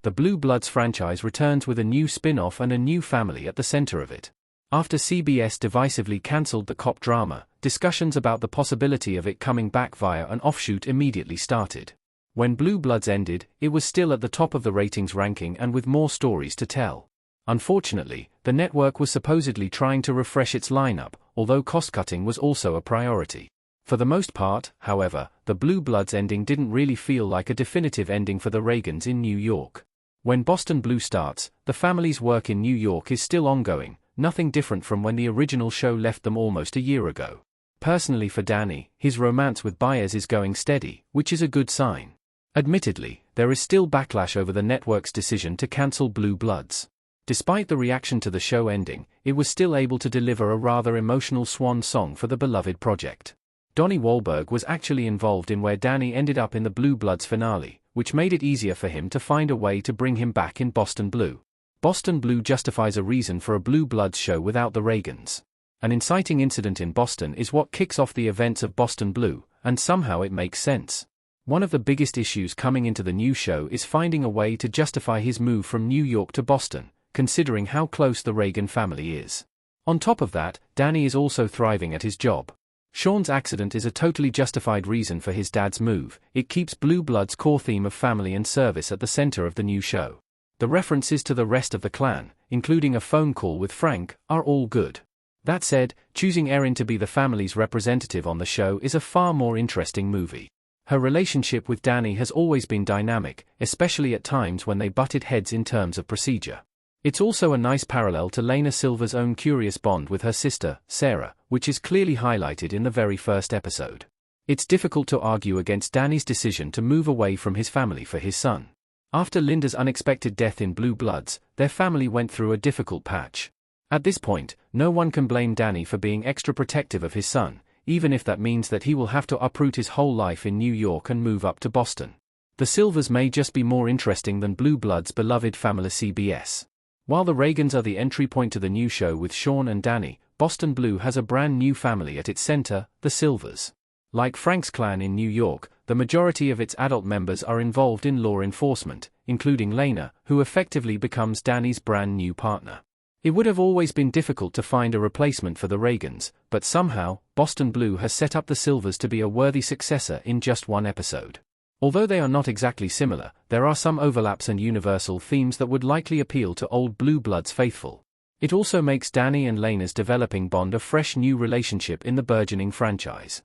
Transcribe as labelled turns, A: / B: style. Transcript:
A: the Blue Bloods franchise returns with a new spin-off and a new family at the center of it. After CBS divisively cancelled the cop drama, discussions about the possibility of it coming back via an offshoot immediately started. When Blue Bloods ended, it was still at the top of the ratings ranking and with more stories to tell. Unfortunately, the network was supposedly trying to refresh its lineup, although cost-cutting was also a priority. For the most part, however, the Blue Bloods ending didn't really feel like a definitive ending for the Reagans in New York. When Boston Blue starts, the family's work in New York is still ongoing, nothing different from when the original show left them almost a year ago. Personally for Danny, his romance with Baez is going steady, which is a good sign. Admittedly, there is still backlash over the network's decision to cancel Blue Bloods. Despite the reaction to the show ending, it was still able to deliver a rather emotional swan song for the beloved project. Donnie Wahlberg was actually involved in where Danny ended up in the Blue Bloods finale, which made it easier for him to find a way to bring him back in Boston Blue. Boston Blue justifies a reason for a Blue Bloods show without the Reagans. An inciting incident in Boston is what kicks off the events of Boston Blue, and somehow it makes sense. One of the biggest issues coming into the new show is finding a way to justify his move from New York to Boston, considering how close the Reagan family is. On top of that, Danny is also thriving at his job. Sean's accident is a totally justified reason for his dad's move. It keeps Blue Blood's core theme of family and service at the center of the new show. The references to the rest of the clan, including a phone call with Frank, are all good. That said, choosing Erin to be the family's representative on the show is a far more interesting movie. Her relationship with Danny has always been dynamic, especially at times when they butted heads in terms of procedure. It's also a nice parallel to Lena Silver's own curious bond with her sister, Sarah, which is clearly highlighted in the very first episode. It's difficult to argue against Danny's decision to move away from his family for his son. After Linda's unexpected death in Blue Bloods, their family went through a difficult patch. At this point, no one can blame Danny for being extra protective of his son, even if that means that he will have to uproot his whole life in New York and move up to Boston. The Silvers may just be more interesting than Blue Blood's beloved family CBS. While the Reagans are the entry point to the new show with Sean and Danny, Boston Blue has a brand new family at its center, the Silvers. Like Frank's clan in New York, the majority of its adult members are involved in law enforcement, including Lena, who effectively becomes Danny's brand new partner. It would have always been difficult to find a replacement for the Reagans, but somehow, Boston Blue has set up the Silvers to be a worthy successor in just one episode. Although they are not exactly similar, there are some overlaps and universal themes that would likely appeal to old Blue Bloods faithful. It also makes Danny and Lena's developing bond a fresh new relationship in the burgeoning franchise.